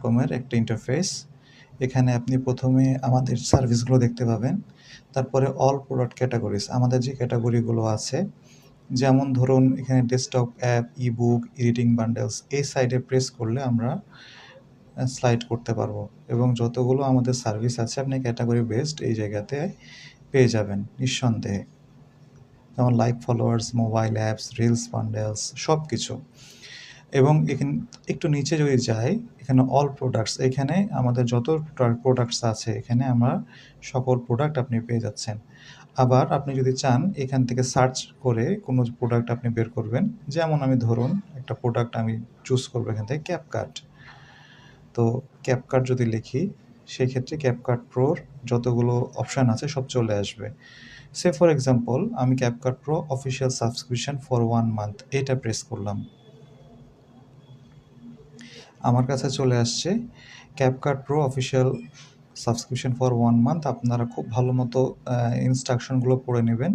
কমের একটা ইন্টারফেস। এখানে আপনি প্রথমে আমাদের সার্ভিসগুলো দেখতে পাবেন, তারপরে অল প্রোডাক্ট ক্যাটাগরিজ আমাদের যে ক্যাটাগরিগুলো আছে, যেমন ধরুন এখানে desktop app, ebook, editing bundles এই সাইডে প্রেস করলে আমরা স্লাইড করতে পারবো এবং যতগুলো আমাদের সার্ভিস আছে আপনি ক্যাটাগরি বেসড এই জায়গাতে পেয়ে যাবেন নিঃসন্দেহে, যেমন like followers, mobile apps, reels bundles সব কিছু। এবং এখানে একটু নিচে যদি যাই, এখানে অল প্রোডাক্টস, এখানে আমাদের যত প্রোডাক্টস আছে এখানে আমরা সকল প্রোডাক্ট আপনি পেয়ে যাচ্ছেন। আবার আপনি যদি চান এখান থেকে সার্চ করে কোনো প্রোডাক্ট আপনি বের করবেন, যেমন আমি ধরুন একটা প্রোডাক্ট আমি চুজ করবো এখান থেকে ক্যাপকাট। তো ক্যাপকাট যদি লিখি সেক্ষেত্রে ক্যাপকাট প্রোর যতগুলো অপশান আছে সব চলে আসবে। সে ফর এক্সাম্পল আমি CapCut pro official subscription for 1 month এটা প্রেস করলাম, আমার কাছে চলে আসছে CapCut pro official subscription for 1 month. আপনারা খুব ভালো মতো ইনস্ট্রাকশনগুলো পড়ে নেবেন।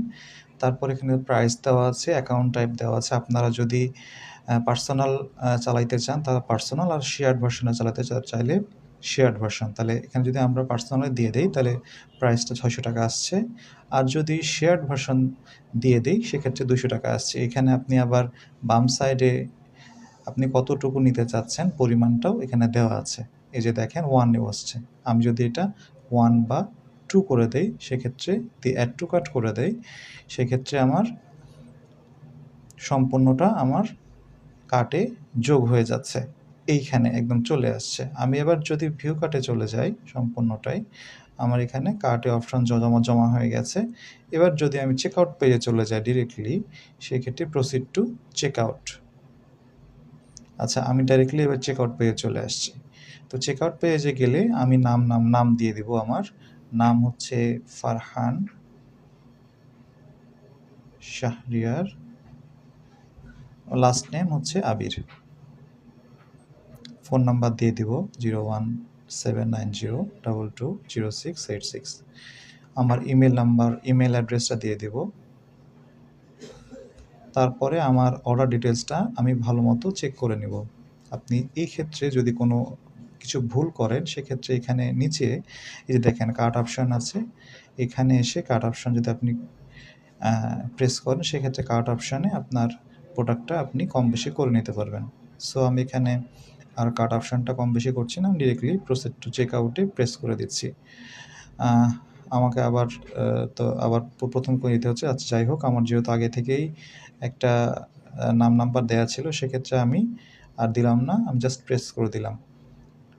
তারপর এখানে প্রাইস দেওয়া আছে, অ্যাকাউন্ট টাইপ দেওয়া আছে। আপনারা যদি পার্সোনাল চালাইতে চান তাহলে পার্সোনাল, আর শেয়ার্ড ভার্সনে চালাতে চাইলে শেয়ার্ড ভার্সন। তাহলে এখানে যদি আমরা পার্সোনালে দিয়ে দিই তাহলে প্রাইসটা 600 টাকা আসছে, আর যদি শেয়ার্ড ভার্সন দিয়ে দিই সেক্ষেত্রে 200 টাকা আসছে। এখানে আপনি আবার বাম সাইডে আপনি কতটুকু নিতে চাচ্ছেন পরিমাণটাও এখানে দেওয়া আছে। এই যে দেখেন 1 আসছে। আমি যদি এটা 1 বা 2 করে দেই সেক্ষেত্রে অ্যাড টু কার্ট করে দেই, সেক্ষেত্রে আমার সম্পূর্ণটা আমার কার্টে যোগ হয়ে যাচ্ছে, এইখানে একদম চলে আসছে। আমি এবার যদি ভিউ কার্টে চলে যাই সম্পূর্ণটাই আমার এখানে কার্টে অপশন জমা হয়ে গেছে। এবার যদি আমি চেক আউট পেজে চলে যাই ডিরেক্টলি, সেক্ষেত্রে প্রসিড টু চেক আউট। আচ্ছা, আমি ডাইরেক্টলি এবার চেক আউট পেজে চলে আসছি। তো চেক আউট পেজে গেলে আমি নাম দিয়ে দিব। আমার নাম হচ্ছে ফারহান শাহরিয়ার, লাস্ট নেম হচ্ছে আবির। ফোন নাম্বার দিয়ে দিব 01790220686। আমার ইমেল অ্যাড্রেসটা দিয়ে দিব। তারপরে আমার অর্ডার ডিটেলসটা আমি ভালো মতো চেক করে নেব। আপনি এই ক্ষেত্রে যদি কোনো কিছু ভুল করেন সেক্ষেত্রে এখানে নিচে এই যে দেখেন কার্ট অপশান আছে, এখানে এসে কার্ট অপশান যদি আপনি প্রেস করেন সেক্ষেত্রে কার্ট অপশানে আপনার প্রোডাক্টটা আপনি কম বেশি করে নিতে পারবেন। সো আমি এখানে আর কার্ট অপশানটা কম বেশি করছি না, ডিরেক্টলি প্রসিড টু চেক আউটে প্রেস করে দিচ্ছি। আমাকে আবার প্রথম করে দিতে হচ্ছে। আচ্ছা যাই হোক, আমার যেহেতু আগে থেকেই একটা নাম্বার দেওয়া ছিল সেক্ষেত্রে আমি আর দিলাম না, আমি জাস্ট প্রেস করে দিলাম।